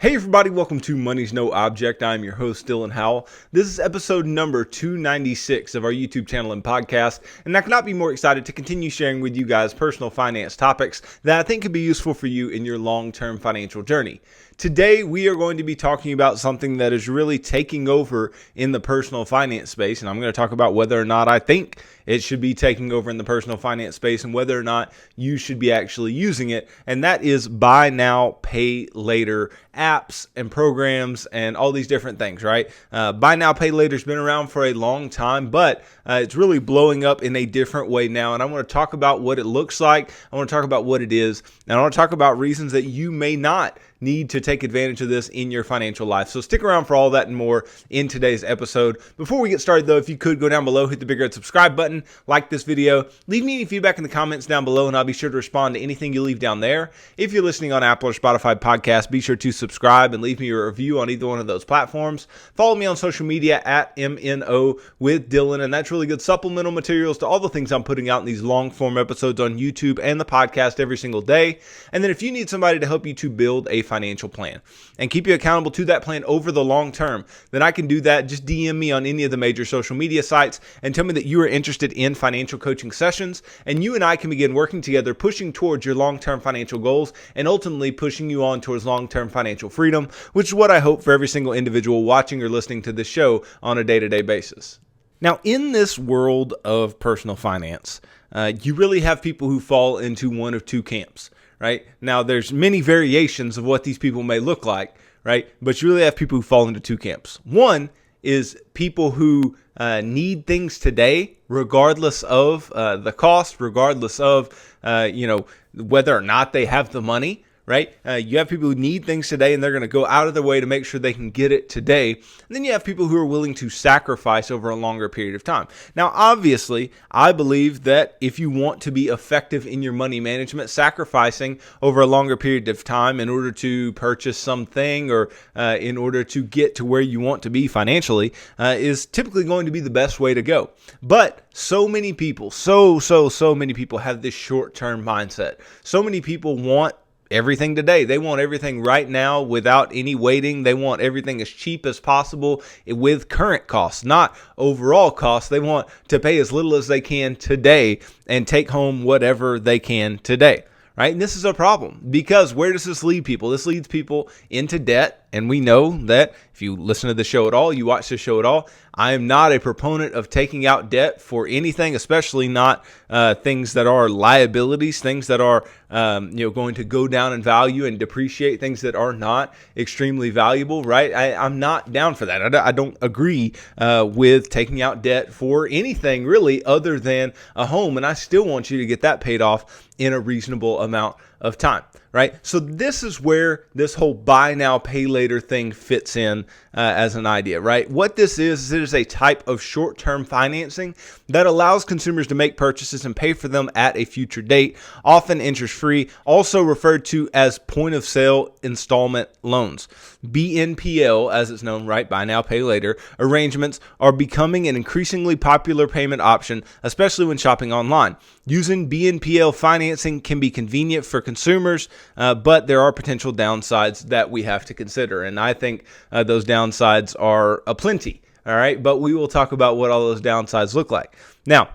Hey everybody, welcome to Money's No Object. I'm your host, Dylan Howell. This is episode number 296 of our YouTube channel and podcast, and I cannot be more excited to continue sharing with you guys personal finance topics that I think could be useful for you in your long-term financial journey. Today, we are going to be talking about something that is really taking over in the personal finance space, and I'm going to talk about whether or not I think it should be taking over in the personal finance space and whether or not you should be actually using it, and that is buy now, pay later apps and programs and all these different things, right? Buy now, pay later has been around for a long time, but it's really blowing up in a different way now, and I want to talk about what it looks like. I want to talk about what it is, and I want to talk about reasons that you may not need to take advantage of this in your financial life. So stick around for all that and more in today's episode. Before we get started though, if you could go down below, hit the big red subscribe button, like this video, leave me any feedback in the comments down below and I'll be sure to respond to anything you leave down there. If you're listening on Apple or Spotify podcasts, be sure to subscribe and leave me a review on either one of those platforms. Follow me on social media at MNO with Dylan, and that's really good supplemental materials to all the things I'm putting out in these long form episodes on YouTube and the podcast every single day. And then if you need somebody to help you to build a financial plan and keep you accountable to that plan over the long term, then I can do that. Just DM me on any of the major social media sites and tell me that you are interested in financial coaching sessions, and you and I can begin working together, pushing towards your long-term financial goals and ultimately pushing you on towards long-term financial freedom, which is what I hope for every single individual watching or listening to this show on a day-to-day basis. Now, in this world of personal finance, you really have people who fall into one of two camps. Right? Now, there's many variations of what these people may look like, right? But you really have people who fall into two camps. One is people who need things today, regardless of the cost, regardless of whether or not they have the money. Right? You have people who need things today and they're going to go out of their way to make sure they can get it today. And then you have people who are willing to sacrifice over a longer period of time. Now, obviously, I believe that if you want to be effective in your money management, sacrificing over a longer period of time in order to purchase something or in order to get to where you want to be financially is typically going to be the best way to go. But so many people, so many people have this short-term mindset. So many people want everything today. They want everything right now without any waiting. They want everything as cheap as possible with current costs, not overall costs. They want to pay as little as they can today and take home whatever they can today. Right? And this is a problem because where does this lead people? This leads people into debt. And we know that if you listen to the show at all, you watch the show at all, I am not a proponent of taking out debt for anything, especially not things that are liabilities, things that are going to go down in value and depreciate, things that are not extremely valuable, right? I'm not down for that. I don't agree with taking out debt for anything really other than a home, and I still want you to get that paid off in a reasonable amount of time. Right? So this is where this whole buy now, pay later thing fits in as an idea, right? What this is it is a type of short-term financing that allows consumers to make purchases and pay for them at a future date, often interest-free, also referred to as point-of-sale installment loans. BNPL, as it's known, right? Buy now, pay later arrangements are becoming an increasingly popular payment option, especially when shopping online. Using BNPL financing can be convenient for consumers, but there are potential downsides that we have to consider. And I think those downsides are aplenty. All right. But we will talk about what all those downsides look like. Now,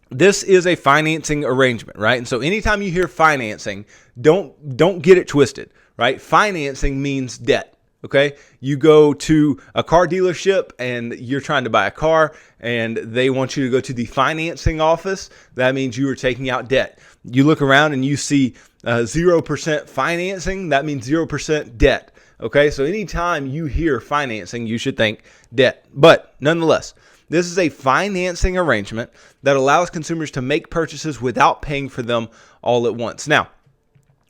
this is a financing arrangement, right? And so anytime you hear financing, don't get it twisted, right? Financing means debt. Okay, you go to a car dealership and you're trying to buy a car and they want you to go to the financing office. That means you are taking out debt. You look around and you see 0% financing. That means 0% debt. Okay, so anytime you hear financing, you should think debt. But nonetheless, this is a financing arrangement that allows consumers to make purchases without paying for them all at once. Now,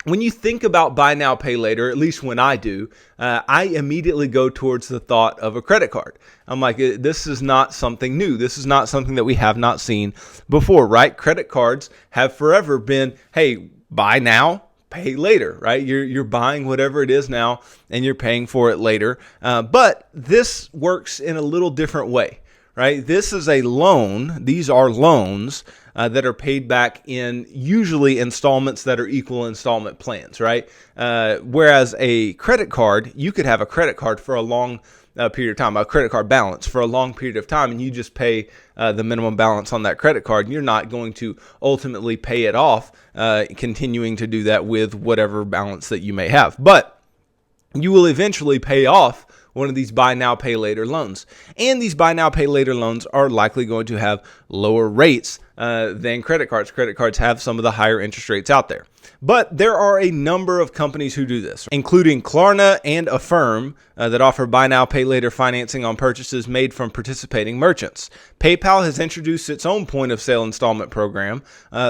when you think about buy now, pay later, at least when I do, I immediately go towards the thought of a credit card. I'm like, this is not something new. This is not something that we have not seen before, right? Credit cards have forever been, hey, buy now, pay later, right? You're buying whatever it is now and you're paying for it later. But this works in a little different way. right? This is a loan. These are loans that are paid back in usually installments that are equal installment plans, right? Whereas a credit card, you could have a credit card for a long period of time, a credit card balance for a long period of time, and you just pay the minimum balance on that credit card. And you're not going to ultimately pay it off, continuing to do that with whatever balance that you may have. But you will eventually pay off one of these buy now, pay later loans. And these buy now, pay later loans are likely going to have lower rates than credit cards. Credit cards have some of the higher interest rates out there. But there are a number of companies who do this, including Klarna and Affirm that offer buy now, pay later financing on purchases made from participating merchants. PayPal has introduced its own point of sale installment program.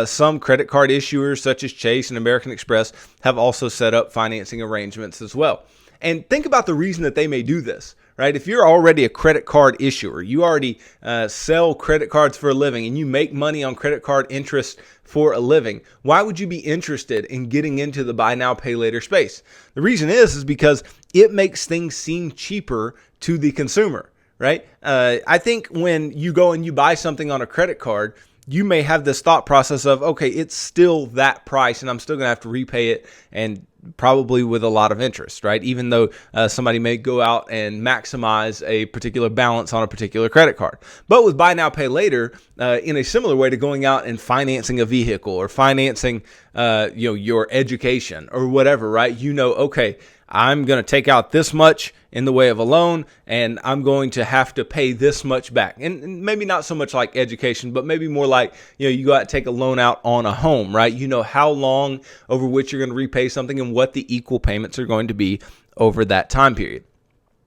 Some credit card issuers such as Chase and American Express have also set up financing arrangements as well. And think about the reason that they may do this, right? If you're already a credit card issuer, you already sell credit cards for a living, and you make money on credit card interest for a living, why would you be interested in getting into the buy now, pay later space? The reason is because it makes things seem cheaper to the consumer, right? I think when you go and you buy something on a credit card, you may have this thought process of, okay, it's still that price and I'm still going to have to repay it, and probably with a lot of interest, right? Even though somebody may go out and maximize a particular balance on a particular credit card. But with buy now, pay later, in a similar way to going out and financing a vehicle or financing your education or whatever, right? Okay, I'm going to take out this much in the way of a loan, and I'm going to have to pay this much back. And maybe not so much like education, but maybe more like, you go out and take a loan out on a home, right? You know how long over which you're going to repay something and what the equal payments are going to be over that time period.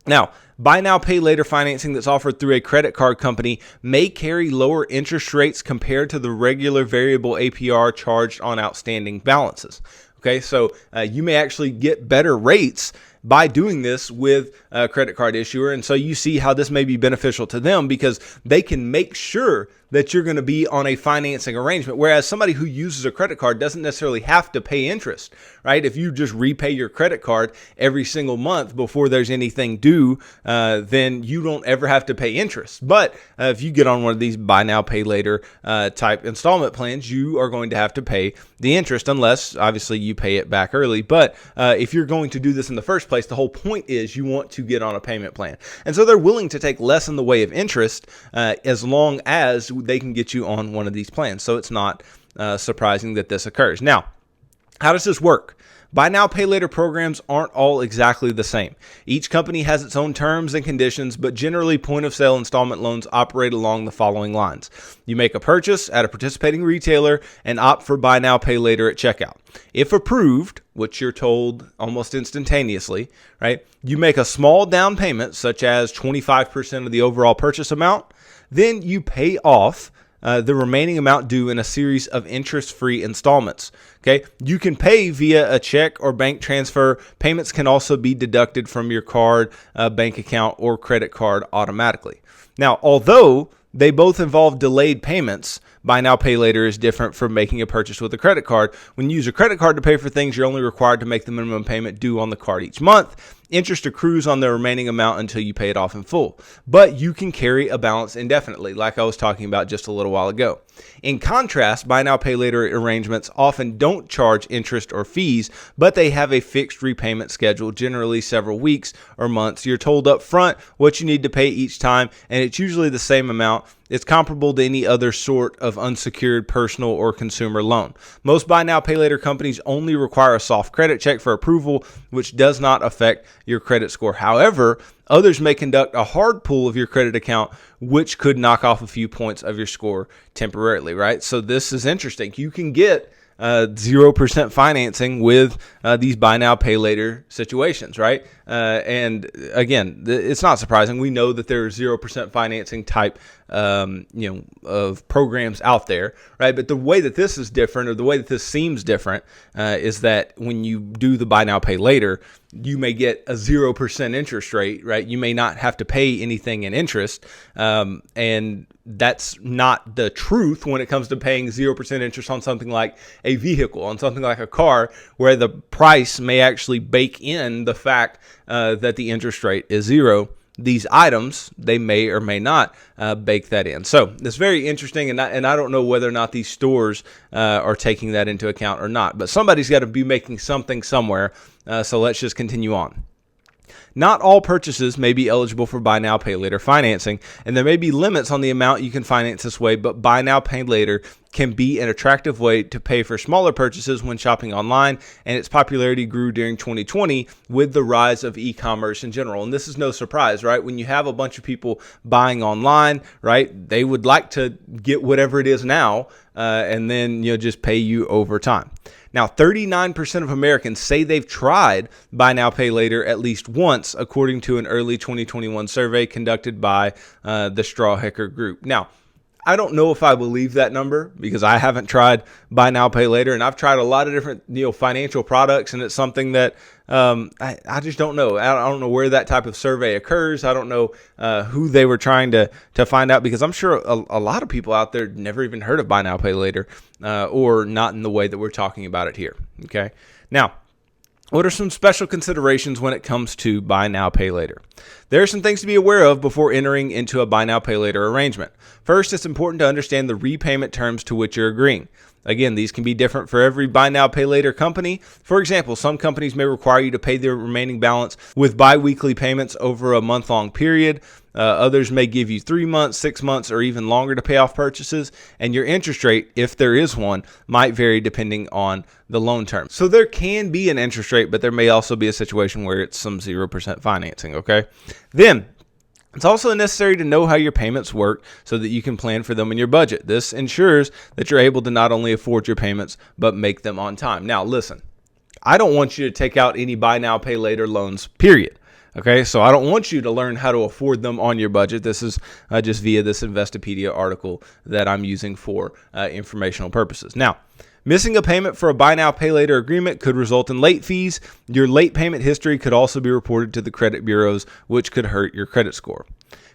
Now, buy now, pay later financing that's offered through a credit card company may carry lower interest rates compared to the regular variable APR charged on outstanding balances. Okay, so you may actually get better rates by doing this with a credit card issuer. And so you see how this may be beneficial to them because they can make sure that you're going to be on a financing arrangement. Whereas somebody who uses a credit card doesn't necessarily have to pay interest, right? If you just repay your credit card every single month before there's anything due, then you don't ever have to pay interest. But if you get on one of these buy now, pay later type installment plans, you are going to have to pay the interest unless obviously you pay it back early. But if you're going to do this in the first place, the whole point is you want to get on a payment plan. And so they're willing to take less in the way of interest as long as they can get you on one of these plans. So it's not surprising that this occurs. Now, how does this work? Buy now, pay later programs aren't all exactly the same. Each company has its own terms and conditions, but generally point of sale installment loans operate along the following lines. You make a purchase at a participating retailer and opt for buy now, pay later at checkout. If approved, which you're told almost instantaneously, right? You make a small down payment, such as 25% of the overall purchase amount. Then you pay off the remaining amount due in a series of interest-free installments. Okay, you can pay via a check or bank transfer. Payments can also be deducted from your card, bank account, or credit card automatically. Now, although they both involve delayed payments, buy now, pay later is different from making a purchase with a credit card. When you use a credit card to pay for things, you're only required to make the minimum payment due on the card each month. Interest accrues on the remaining amount until you pay it off in full. But you can carry a balance indefinitely, like I was talking about just a little while ago. In contrast, buy now, pay later arrangements often don't charge interest or fees, but they have a fixed repayment schedule, generally several weeks or months. You're told up front what you need to pay each time, and it's usually the same amount. It's comparable to any other sort of unsecured personal or consumer loan. Most buy now, pay later companies only require a soft credit check for approval, which does not affect your credit score. However, others may conduct a hard pull of your credit account, which could knock off a few points of your score temporarily, right? So this is interesting. You can get 0% financing with these buy now, pay later situations, right? And again, it's not surprising. We know that there are 0% financing type, of programs out there, right? But the way that this is different, or the way that this seems different, is that when you do the buy now, pay later, you may get a 0% interest rate, right? You may not have to pay anything in interest, and that's not the truth when it comes to paying 0% interest on something like a vehicle, on something like a car, where the price may actually bake in the fact that the interest rate is zero these items, they may or may not bake that in. So it's very interesting, and I don't know whether or not these stores are taking that into account or not, but somebody's got to be making something somewhere, so let's just continue on. Not all purchases may be eligible for buy now, pay later financing, and there may be limits on the amount you can finance this way, but buy now, pay later can be an attractive way to pay for smaller purchases when shopping online, and its popularity grew during 2020 with the rise of e-commerce in general. And this is no surprise, right? When you have a bunch of people buying online, right, they would like to get whatever it is now, and then just pay you over time. Now, 39% of Americans say they've tried buy now, pay later at least once, according to an early 2021 survey conducted by the Strawhecker Group. Now, I don't know if I believe that number because I haven't tried buy now, pay later, and I've tried a lot of different financial products, and it's something that I just don't know. I don't know where that type of survey occurs. I don't know who they were trying to find out, because I'm sure a lot of people out there never even heard of buy now, pay later, or not in the way that we're talking about it here. Okay, now, what are some special considerations when it comes to buy now, pay later? There are some things to be aware of before entering into a buy now, pay later arrangement. First, it's important to understand the repayment terms to which you're agreeing. Again, these can be different for every buy now, pay later company. For example, some companies may require you to pay their remaining balance with bi-weekly payments over a month-long period. Others may give you 3 months, 6 months, or even longer to pay off purchases. And your interest rate, if there is one, might vary depending on the loan term. So there can be an interest rate, but there may also be a situation where it's some 0% financing, okay? Then, it's also necessary to know how your payments work so that you can plan for them in your budget. This ensures that you're able to not only afford your payments, but make them on time. Now, listen, I don't want you to take out any buy now, pay later loans, period. Okay, so I don't want you to learn how to afford them on your budget. This is just via this Investopedia article that I'm using for informational purposes. Now, missing a payment for a buy now, pay later agreement could result in late fees. Your late payment history could also be reported to the credit bureaus, which could hurt your credit score.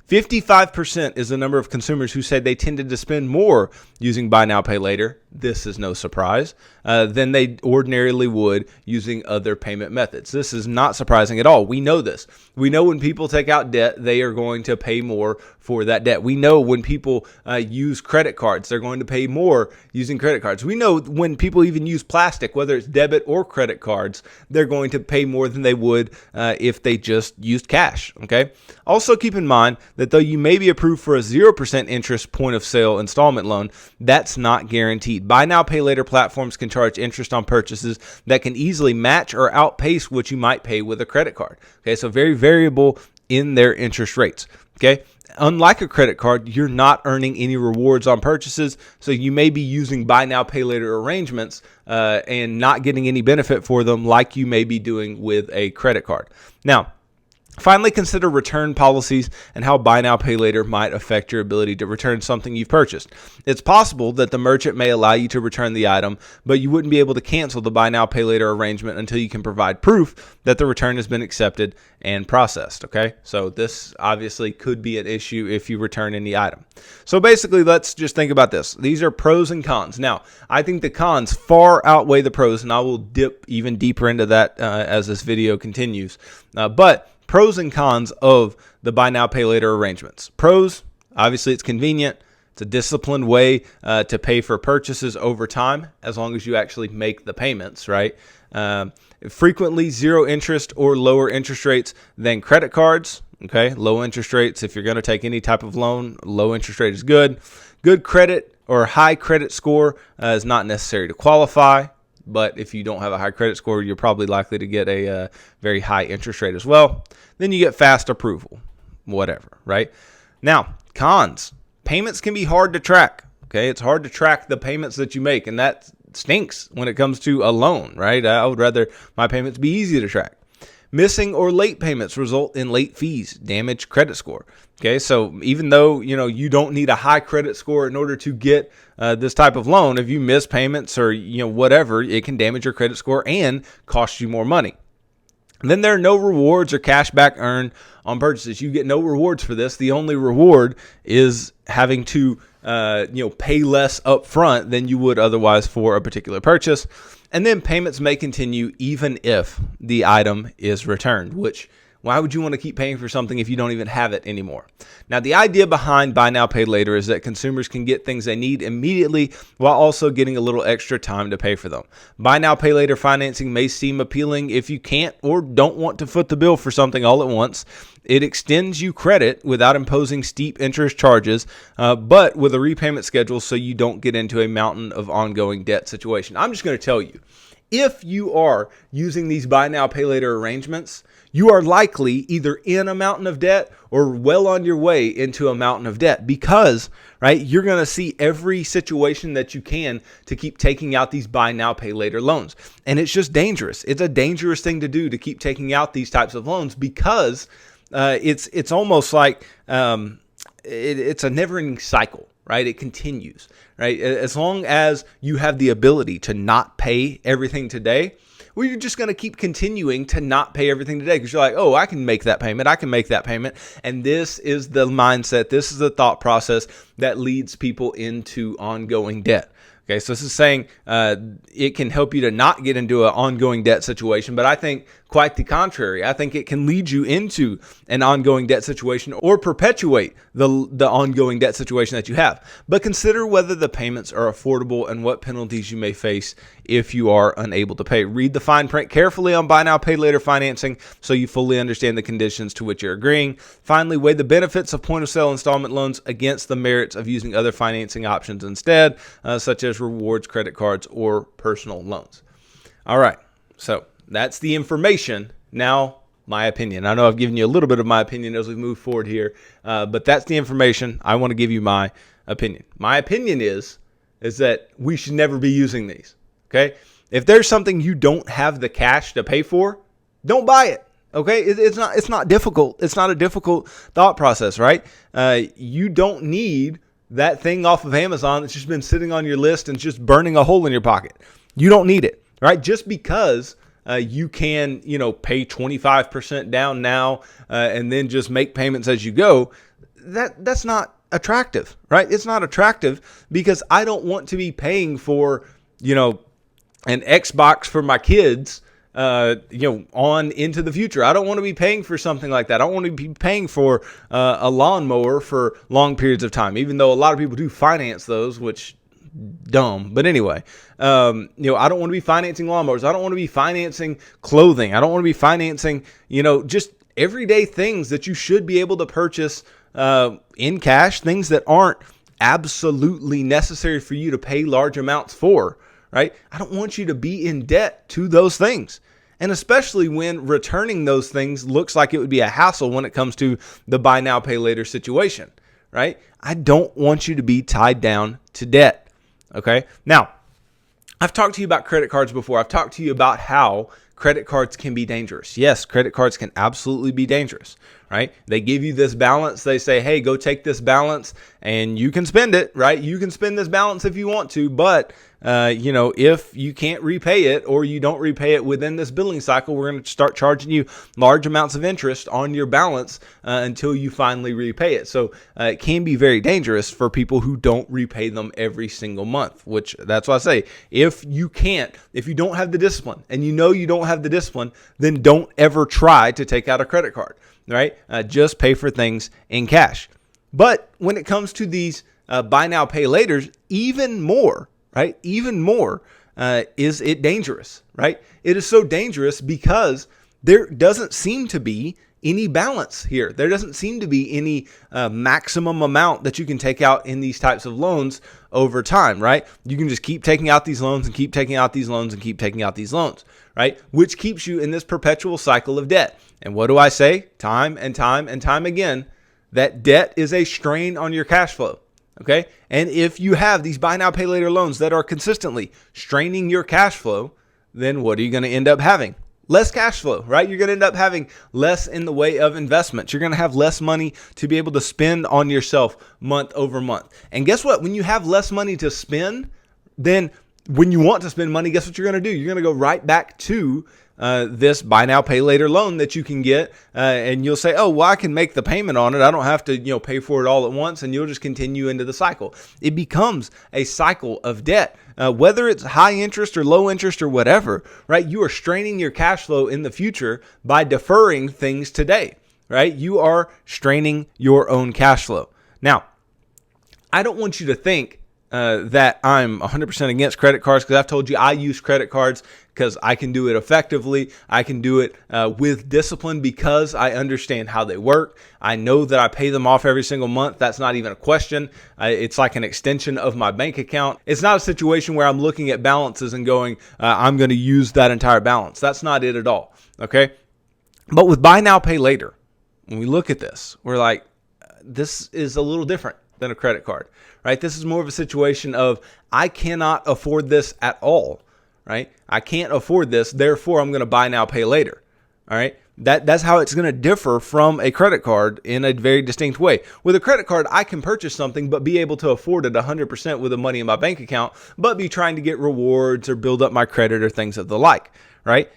55% is the number of consumers who said they tended to spend more using buy now, pay later. This is no surprise, than they ordinarily would using other payment methods. This is not surprising at all. We know this. We know when people take out debt, they are going to pay more for that debt. We know when people use credit cards, they're going to pay more using credit cards. We know when people even use plastic, whether it's debit or credit cards, they're going to pay more than they would if they just used cash. Okay. Also keep in mind that though you may be approved for a 0% interest point of sale installment loan, that's not guaranteed. Buy now, pay later platforms can charge interest on purchases that can easily match or outpace what you might pay with a credit card. Okay, so very variable in their interest rates. Okay, unlike a credit card, you're not earning any rewards on purchases, so you may be using buy now, pay later arrangements and not getting any benefit for them like you may be doing with a credit card. Now, finally, consider return policies and how buy now, pay later might affect your ability to return something you've purchased. It's possible that the merchant may allow you to return the item, but you wouldn't be able to cancel the buy now, pay later arrangement until you can provide proof that the return has been accepted and processed. Okay, so this obviously could be an issue if you return any item. So basically, let's just think about this. These are pros and cons. Now, I think the cons far outweigh the pros, and I will dip even deeper into that as this video continues. But pros and cons of the buy now, pay later arrangements. Pros, obviously it's convenient. It's a disciplined way to pay for purchases over time as long as you actually make the payments, right? Frequently zero interest or lower interest rates than credit cards. Okay, low interest rates. If you're going to take any type of loan, low interest rate is good. Good credit or high credit score is not necessary to qualify. But if you don't have a high credit score, you're probably likely to get a very high interest rate as well. Then you get fast approval, whatever, right? Now, cons. Payments can be hard to track, okay? It's hard to track the payments that you make, and that stinks when it comes to a loan, right? I would rather my payments be easy to track. Missing or late payments result in late fees, damage credit score. Okay, so even though you don't need a high credit score in order to get this type of loan, if you miss payments or whatever, it can damage your credit score and cost you more money. And then there are no rewards or cash back earned on purchases. You get no rewards for this. The only reward is having to pay less up front than you would otherwise for a particular purchase. And then payments may continue even if the item is returned, which Why would you want to keep paying for something if you don't even have it anymore? Now, the idea behind buy now, pay later is that consumers can get things they need immediately while also getting a little extra time to pay for them. Buy now, pay later financing may seem appealing if you can't or don't want to foot the bill for something all at once. It extends you credit without imposing steep interest charges, but with a repayment schedule so you don't get into a mountain of ongoing debt situation. I'm just going to tell you, if you are using these buy now, pay later arrangements, you are likely either in a mountain of debt or well on your way into a mountain of debt because, right, you're going to see every situation that you can to keep taking out these buy now, pay later loans. And it's just dangerous. It's a dangerous thing to do to keep taking out these types of loans because it's almost like it's a never-ending cycle, right? It continues, right? As long as you have the ability to not pay everything today, well, you're just going to keep continuing to not pay everything today because you're like, oh, I can make that payment. I can make that payment. And this is the mindset. This is the thought process that leads people into ongoing debt. Okay, so this is saying it can help you to not get into an ongoing debt situation, but I think quite the contrary. I think it can lead you into an ongoing debt situation or perpetuate the ongoing debt situation that you have. But consider whether the payments are affordable and what penalties you may face if you are unable to pay. Read the fine print carefully on buy now, pay later financing so you fully understand the conditions to which you're agreeing. Finally, weigh the benefits of point-of-sale installment loans against the merits of using other financing options instead, such as rewards, credit cards, or personal loans. All right, so that's the information. Now, my opinion. I know I've given you a little bit of my opinion as we move forward here, but that's the information. I want to give you my opinion. My opinion is that we should never be using these, okay? If there's something you don't have the cash to pay for, don't buy it, okay? It's not difficult. It's not a difficult thought process, right? You don't need that thing off of Amazon that's just been sitting on your list and just burning a hole in your pocket. You don't need it, right? Just because you can, pay 25% down now and then just make payments as you go, that's not attractive, right? It's not attractive because I don't want to be paying for, an Xbox for my kids, on into the future. I don't want to be paying for something like that. I don't want to be paying for a lawnmower for long periods of time, even though a lot of people do finance those, which dumb. But anyway, I don't want to be financing lawnmowers. I don't want to be financing clothing. I don't want to be financing, just everyday things that you should be able to purchase in cash, things that aren't absolutely necessary for you to pay large amounts for, right? I don't want you to be in debt to those things. And especially when returning those things looks like it would be a hassle when it comes to the buy now, pay later situation, right? I don't want you to be tied down to debt. Okay. Now, I've talked to you about credit cards before. I've talked to you about how credit cards can be dangerous. Yes, credit cards can absolutely be dangerous, right? They give you this balance. They say, hey, go take this balance and you can spend it, right? You can spend this balance if you want to, but if you can't repay it or you don't repay it within this billing cycle, we're going to start charging you large amounts of interest on your balance until you finally repay it. So it can be very dangerous for people who don't repay them every single month, which that's why I say, if you don't have the discipline and you don't have the discipline, then don't ever try to take out a credit card, right? Just pay for things in cash. But when it comes to these buy now, pay laters, even more, right? Even more is it dangerous, right? It is so dangerous because there doesn't seem to be any balance here. There doesn't seem to be any maximum amount that you can take out in these types of loans over time, right? You can just keep taking out these loans and keep taking out these loans and keep taking out these loans, right? Which keeps you in this perpetual cycle of debt. And what do I say time and time and time again? That debt is a strain on your cash flow. Okay. And if you have these buy now, pay later loans that are consistently straining your cash flow, then what are you going to end up having? Less cash flow, right? You're going to end up having less in the way of investments. You're going to have less money to be able to spend on yourself month over month. And guess what? When you have less money to spend, then when you want to spend money, guess what you're going to do? You're going to go right back to this buy now, pay later loan that you can get. And you'll say, oh, well, I can make the payment on it. I don't have to, pay for it all at once. And you'll just continue into the cycle. It becomes a cycle of debt whether it's high interest or low interest or whatever, right? You are straining your cash flow in the future by deferring things today, right? You are straining your own cash flow. Now, I don't want you to think that I'm 100% against credit cards, because I've told you I use credit cards because I can do it effectively. I can do it with discipline because I understand how they work. I know that I pay them off every single month. That's not even a question. It's like an extension of my bank account. It's not a situation where I'm looking at balances and going, I'm going to use that entire balance. That's not it at all. Okay. But with buy now, pay later, when we look at this, we're like, this is a little different than a credit card, right? This is more of a situation of, I cannot afford this at all, right? I can't afford this, therefore I'm going to buy now, pay later, all right? That's how it's going to differ from a credit card in a very distinct way. With a credit card, I can purchase something but be able to afford it 100% with the money in my bank account, but be trying to get rewards or build up my credit or things of the like, right?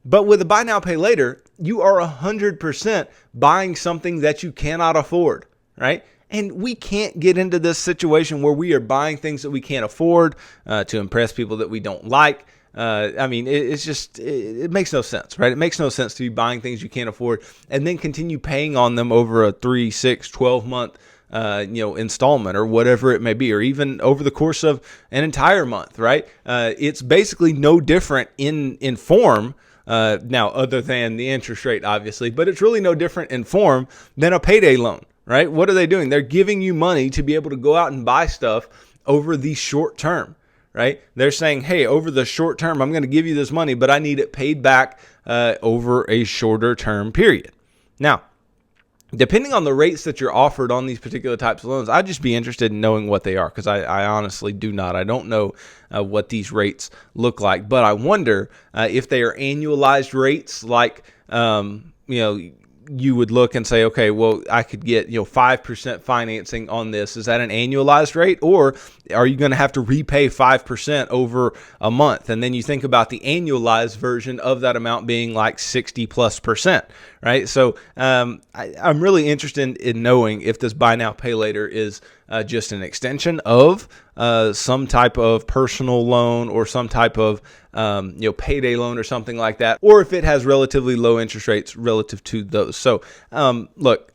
But with a buy now, pay later, you are 100% buying something that you cannot afford, right? And we can't get into this situation where we are buying things that we can't afford to impress people that we don't like. It makes no sense, right? It makes no sense to be buying things you can't afford and then continue paying on them over a 3, 6, 12-month installment or whatever it may be, or even over the course of an entire month, right? It's basically no different in form. Now, other than the interest rate, obviously, but it's really no different in form than a payday loan. Right? What are they doing? They're giving you money to be able to go out and buy stuff over the short term, right? They're saying, hey, over the short term, I'm going to give you this money, but I need it paid back over a shorter term period. Now, depending on the rates that you're offered on these particular types of loans, I'd just be interested in knowing what they are, because I honestly do not. I don't know what these rates look like, but I wonder if they are annualized rates, like, you would look and say, okay, well, I could get 5% financing on this. Is that an annualized rate, or are you going to have to repay 5% over a month? And then you think about the annualized version of that amount being like 60+%, right? So I'm really interested in knowing if this buy now, pay later is just an extension of some type of personal loan or some type of payday loan or something like that, or if it has relatively low interest rates relative to those. So look,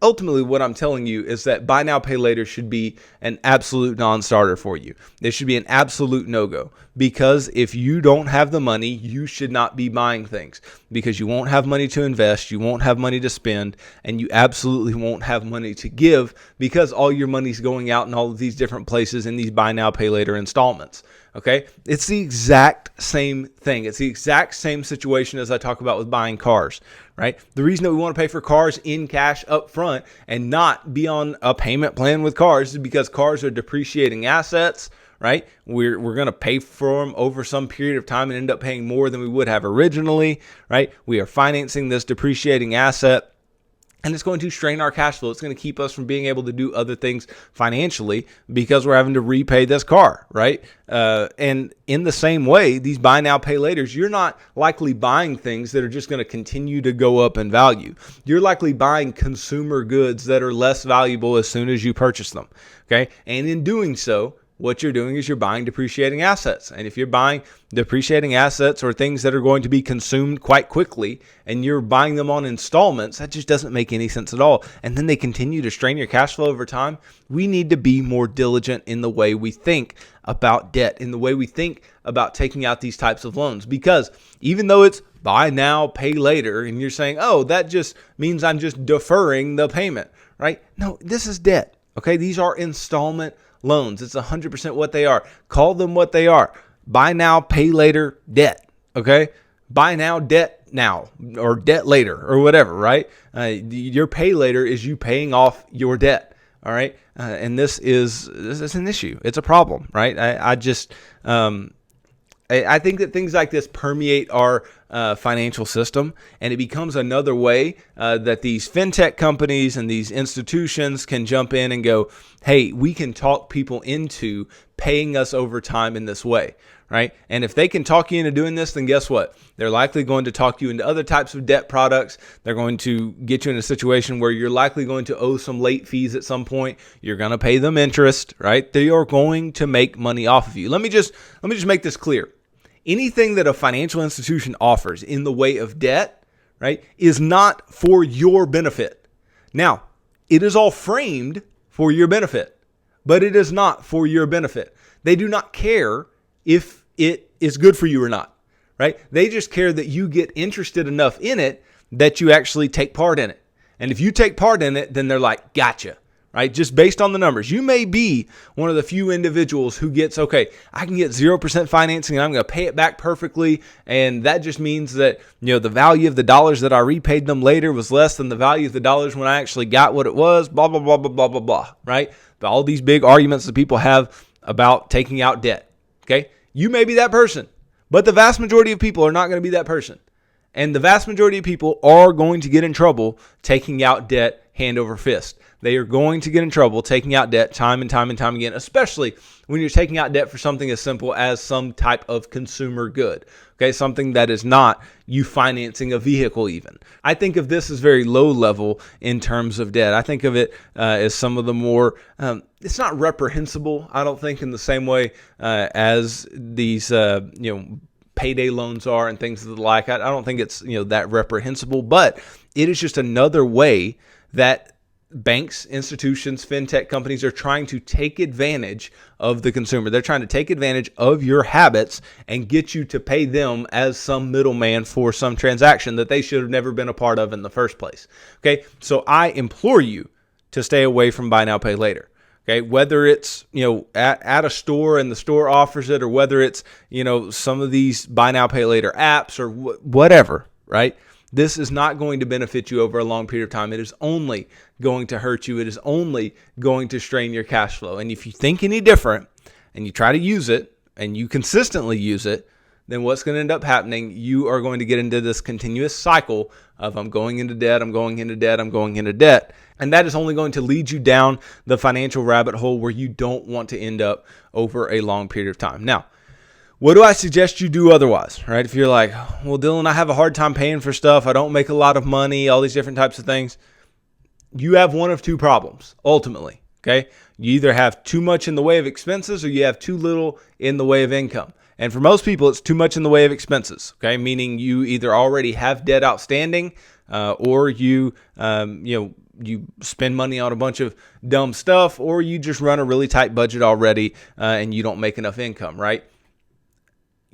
ultimately what I'm telling you is that buy now, pay later should be an absolute non-starter for you. This should be an absolute no-go, because if you don't have the money, you should not be buying things, because you won't have money to invest, you won't have money to spend, and you absolutely won't have money to give, because all your money's going out in all of these different places in these buy now, pay later installments. Okay, it's the exact same thing. It's the exact same situation as I talk about with buying cars, right? The reason that we want to pay for cars in cash up front and not be on a payment plan with cars is because cars are depreciating assets, right? We're going to pay for them over some period of time and end up paying more than we would have originally, right? We are financing this depreciating asset, and it's going to strain our cash flow. It's going to keep us from being able to do other things financially because we're having to repay this car, right? And in the same way, these buy now, pay laters, you're not likely buying things that are just going to continue to go up in value. You're likely buying consumer goods that are less valuable as soon as you purchase them, okay? And in doing so, what you're doing is you're buying depreciating assets. And if you're buying depreciating assets or things that are going to be consumed quite quickly and you're buying them on installments, that just doesn't make any sense at all. And then they continue to strain your cash flow over time. We need to be more diligent in the way we think about debt, in the way we think about taking out these types of loans. Because even though it's buy now, pay later, and you're saying, oh, that just means I'm just deferring the payment, right? No, this is debt. Okay, these are installment loans. It's 100% what they are. Call them what they are. Buy now, pay later debt. Okay? Buy now, debt now, or debt later, or whatever, right? Your pay later is you paying off your debt. All right? And this is an issue. It's a problem, right? I think that things like this permeate our financial system, and it becomes another way that these fintech companies and these institutions can jump in and go, hey, we can talk people into paying us over time in this way, right? And if they can talk you into doing this, then guess what? They're likely going to talk you into other types of debt products. They're going to get you in a situation where you're likely going to owe some late fees at some point. You're going to pay them interest, right? They are going to make money off of you. Let me just make this clear. Anything that a financial institution offers in the way of debt, right, is not for your benefit. Now, it is all framed for your benefit, but it is not for your benefit. They do not care if it is good for you or not, right? They just care that you get interested enough in it that you actually take part in it. And if you take part in it, then they're like, gotcha, right? Just based on the numbers. You may be one of the few individuals who gets, okay, I can get 0% financing and I'm going to pay it back perfectly. And that just means that, the value of the dollars that I repaid them later was less than the value of the dollars when I actually got what it was, blah, blah, blah, blah, blah, blah, blah, right? All these big arguments that people have about taking out debt, okay? You may be that person, but the vast majority of people are not going to be that person. And the vast majority of people are going to get in trouble taking out debt hand over fist. They are going to get in trouble taking out debt time and time and time again, especially when you're taking out debt for something as simple as some type of consumer good. Okay, something that is not you financing a vehicle even. I think of this as very low level in terms of debt. I think of it as some of the more, it's not reprehensible, I don't think, in the same way as these, payday loans are and things of the like. I don't think it's, that reprehensible, but it is just another way that banks, institutions, fintech companies are trying to take advantage of the consumer. They're trying to take advantage of your habits and get you to pay them as some middleman for some transaction that they should have never been a part of in the first place. Okay, so I implore you to stay away from buy now, pay later. Okay, whether it's, at a store and the store offers it, or whether it's, some of these buy now, pay later apps or whatever, right? This is not going to benefit you over a long period of time. It is only going to hurt you. It is only going to strain your cash flow. And if you think any different and you try to use it and you consistently use it, then what's going to end up happening, you are going to get into this continuous cycle of I'm going into debt, I'm going into debt, I'm going into debt. And that is only going to lead you down the financial rabbit hole where you don't want to end up over a long period of time. Now, what do I suggest you do otherwise, right? If you're like, well, Dylan, I have a hard time paying for stuff. I don't make a lot of money, all these different types of things. You have one of two problems, ultimately, okay? You either have too much in the way of expenses or you have too little in the way of income. And for most people, it's too much in the way of expenses, okay? Meaning you either already have debt outstanding or you spend money on a bunch of dumb stuff, or you just run a really tight budget already and you don't make enough income, right?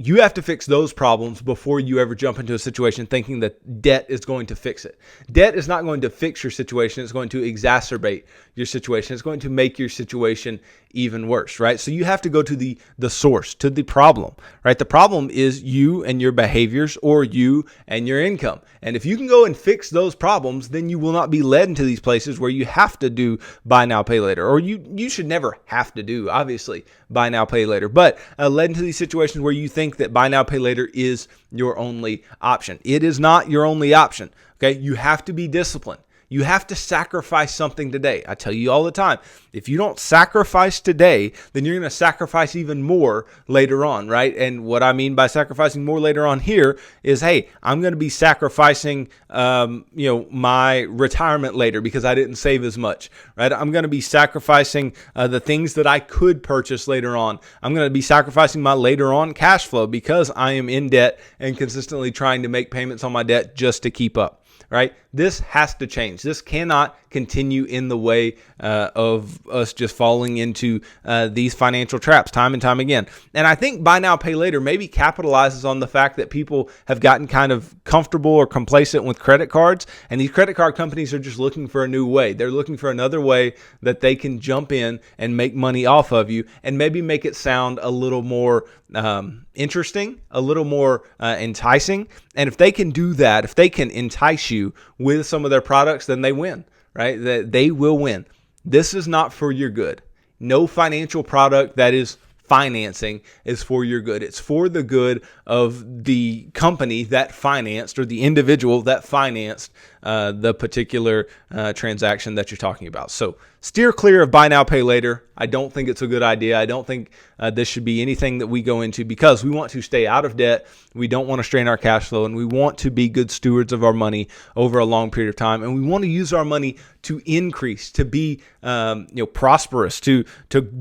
You have to fix those problems before you ever jump into a situation thinking that debt is going to fix it. Debt is not going to fix your situation. It's going to exacerbate your situation. It's going to make your situation even worse, right? So you have to go to the source, to the problem, right? The problem is you and your behaviors, or you and your income. And if you can go and fix those problems, then you will not be led into these places where you have to do buy now, pay later, or you should never have to do, obviously, buy now, pay later, but led into these situations where you think that buy now, pay later is your only option. It is not your only option, okay? You have to be disciplined. You have to sacrifice something today. I tell you all the time, if you don't sacrifice today, then you're going to sacrifice even more later on, right? And what I mean by sacrificing more later on here is, hey, I'm going to be sacrificing, my retirement later because I didn't save as much, right? I'm going to be sacrificing the things that I could purchase later on. I'm going to be sacrificing my later on cash flow because I am in debt and consistently trying to make payments on my debt just to keep up. Right? This has to change. This cannot continue in the way of us just falling into these financial traps time and time again. And I think buy now, pay later maybe capitalizes on the fact that people have gotten kind of comfortable or complacent with credit cards. And these credit card companies are just looking for a new way. They're looking for another way that they can jump in and make money off of you and maybe make it sound a little more interesting, a little more enticing. And if they can do that, if they can entice you with some of their products, then they win, right? They will win. This is not for your good. No financial product that is financing is for your good. It's for the good of the company that financed or the individual that financed the particular transaction that you're talking about. So Steer clear of buy now, pay later. I don't think it's a good idea. I don't think this should be anything that we go into because we want to stay out of debt. We don't want to strain our cash flow, and we want to be good stewards of our money over a long period of time. And we want to use our money to increase, to be prosperous, to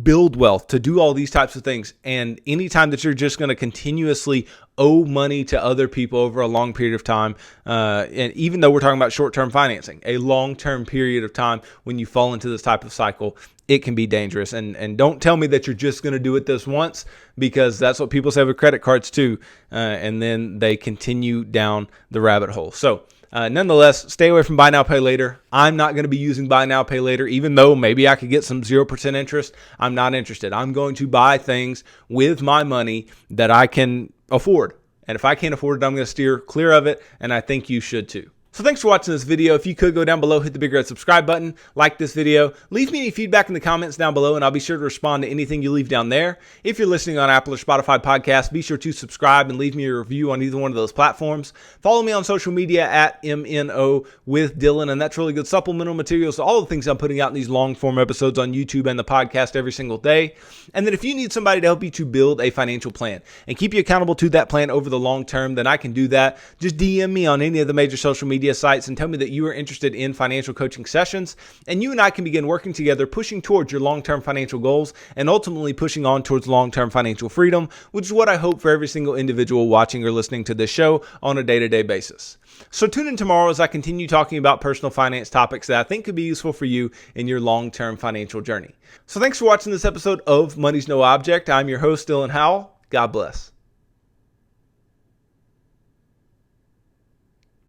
build wealth, to do all these types of things. And anytime that you're just going to continuously owe money to other people over a long period of time, and even though we're talking about short-term financing, a long-term period of time, when you fall into this type of cycle, it can be dangerous. And don't tell me that you're just going to do it this once, because that's what people say with credit cards too, and then they continue down the rabbit hole. So nonetheless, stay away from buy now, pay later. I'm not going to be using buy now, pay later, even though maybe I could get some 0% interest. I'm not interested. I'm going to buy things with my money that I can afford. And if I can't afford it, I'm going to steer clear of it. And I think you should too. So thanks for watching this video. If you could go down below, hit the big red subscribe button, like this video, leave me any feedback in the comments down below, and I'll be sure to respond to anything you leave down there. If you're listening on Apple or Spotify podcasts, be sure to subscribe and leave me a review on either one of those platforms. Follow me on social media at MNO with Dylan, and that's really good supplemental materials to all the things I'm putting out in these long form episodes on YouTube and the podcast every single day. And then if you need somebody to help you to build a financial plan and keep you accountable to that plan over the long term, then I can do that. Just DM me on any of the major social media sites and tell me that you are interested in financial coaching sessions, and you and I can begin working together, pushing towards your long-term financial goals and ultimately pushing on towards long-term financial freedom, which is what I hope for every single individual watching or listening to this show on a day-to-day basis. So tune in tomorrow as I continue talking about personal finance topics that I think could be useful for you in your long-term financial journey. So thanks for watching this episode of Money's No Object. I'm your host, Dylan Howell. God bless.